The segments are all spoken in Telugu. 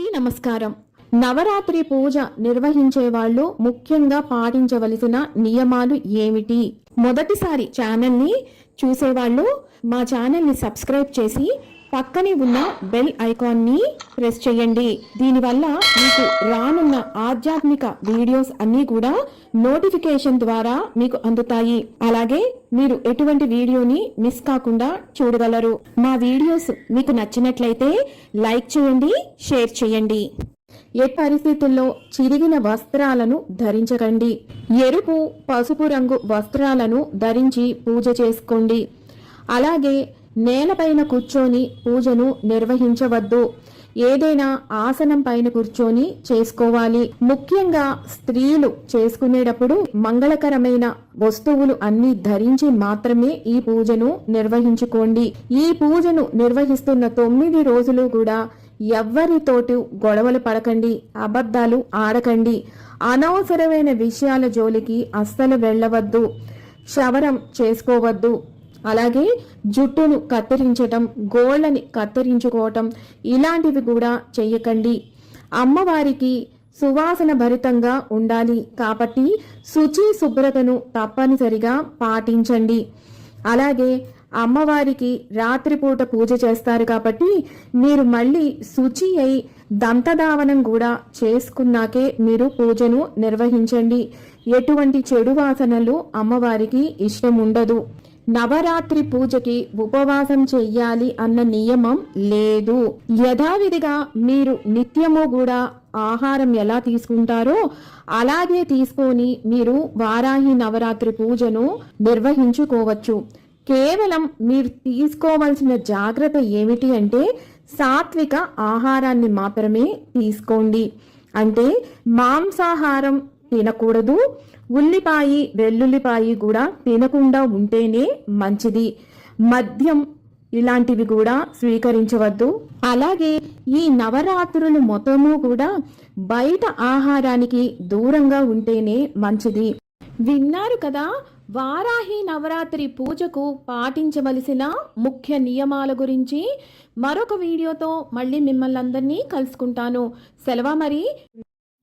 అందరికీ నమస్కారం. నవరాత్రి పూజ నిర్వహించే వాళ్ళు ముఖ్యంగా పాటించవలసిన నియమాలు ఏమిటి? మొదటిసారి ఛానల్ ని చూసేవాళ్ళు మా ఛానల్ ని సబ్స్క్రైబ్ చేసి పక్కనే ఉన్న బెల్ ఐకాన్ ని ప్రెస్ చేయండి. దీనివల్ల మీకు రానున్న ఆధ్యాత్మిక వీడియోస్ అన్ని కూడా నోటిఫికేషన్ ద్వారా మీకు అందుతాయి. అలాగే మీరు ఎటువంటి వీడియోని మిస్ కాకుండా చూడగలరు. మా వీడియోస్ మీకు నచ్చినట్లయితే లైక్ చేయండి, షేర్ చేయండి. ఏ పరిస్థితుల్లో చిరిగిన వస్త్రాలను ధరించకండి. ఎరుపు, పసుపు రంగు వస్త్రాలను ధరించి పూజ చేసుకోండి. అలాగే నేలపైన కూర్చొని పూజను నిర్వహించవద్దు. ఏదైనా ఆసనం పైన కూర్చొని చేసుకోవాలి. ముఖ్యంగా స్త్రీలు చేసుకునేటప్పుడు మంగళకరమైన వస్తువులు అన్ని ధరించి మాత్రమే ఈ పూజను నిర్వహించుకోండి. ఈ పూజను నిర్వహిస్తున్న 9 రోజులు కూడా ఎవ్వరితోటి గొడవలు పడకండి, అబద్ధాలు ఆడకండి, అనవసరమైన విషయాల జోలికి అస్సలు వెళ్ళవద్దు, క్షవరం చేసుకోవద్దు. అలాగే జుట్టును కత్తిరించటం, గోళ్ళని కత్తిరించుకోవటం ఇలాంటివి కూడా చెయ్యకండి. అమ్మవారికి సువాసన భరితంగా ఉండాలి కాబట్టి శుచి శుభ్రతను తప్పనిసరిగా పాటించండి. అలాగే అమ్మవారికి రాత్రిపూట పూజ చేస్తారు కాబట్టి మీరు మళ్ళీ శుచి అయి దంతధావనం కూడా చేసుకున్నాకే మీరు పూజను నిర్వహించండి. ఎటువంటి చెడు వాసనలు అమ్మవారికి ఇష్టం ఉండదు. నవరాత్రి పూజకి ఉపవాసం చెయ్యాలి అన్న నియమం లేదు. యథావిధిగా మీరు నిత్యము కూడా ఆహారం ఎలా తీసుకుంటారో అలాగే తీసుకొని మీరు వారాహి నవరాత్రి పూజను నిర్వహించుకోవచ్చు. కేవలం మీరు తీసుకోవాల్సిన జాగ్రత్త ఏమిటి అంటే సాత్విక ఆహారాన్ని మాత్రమే తీసుకోండి. అంటే మాంసాహారం తినకూడదు, ఉల్లిపాయి వెల్లుల్లిపాయి కూడా తినకుండా ఉంటేనే మంచిది. మద్యం ఇలాంటివి కూడా స్వీకరించవద్దు. అలాగే ఈ నవరాత్రులు మొత్తము కూడా బయట ఆహారానికి దూరంగా ఉంటేనే మంచిది. విన్నారు కదా, వారాహి నవరాత్రి పూజకు పాటించవలసిన ముఖ్య నియమాల గురించి. మరొక వీడియోతో మళ్ళీ మిమ్మల్ని అందరినీ కలుసుకుంటాను. సెలవు మరి.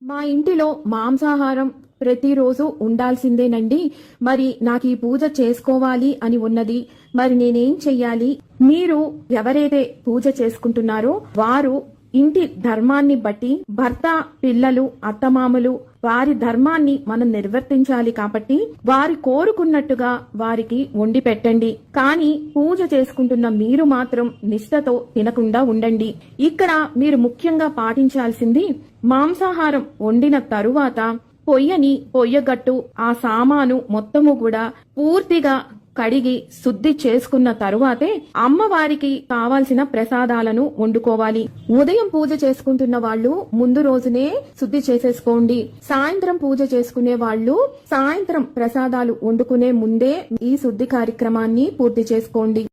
మా ఇంటిలో మాంసాహారం ప్రతిరోజు ఉండాల్సిందేనండి. మరి నాకు ఈ పూజ చేసుకోవాలి అని ఉన్నది. మరి నేనేం చెయ్యాలి? మీరు ఎవరైతే పూజ చేసుకుంటున్నారో వారు ఇంటి ధర్మాన్ని బట్టి భర్త, పిల్లలు, అత్తమామలు వారి ధర్మాన్ని మనం నిర్వర్తించాలి కాబట్టి వారి కోరుకున్నట్టుగా వారికి వండి పెట్టండి. కానీ పూజ చేసుకుంటున్న మీరు మాత్రం నిష్ఠతో తినకుండా ఉండండి. ఇక్కడ మీరు ముఖ్యంగా పాటించాల్సింది మాంసాహారం వండిన తరువాత పొయ్యని పొయ్యగట్టు ఆ సామాను మొత్తము కూడా పూర్తిగా కడిగి శుద్ధి చేసుకున్న తరువాతే అమ్మవారికి కావాల్సిన ప్రసాదాలను వండుకోవాలి. ఉదయం పూజ చేసుకుంటున్న వాళ్ళు ముందు రోజునే శుద్ధి చేసేసుకోండి. సాయంత్రం పూజ చేసుకునే వాళ్ళు సాయంత్రం ప్రసాదాలు వండుకునే ముందే ఈ శుద్ధి కార్యక్రమాన్ని పూర్తి చేసుకోండి.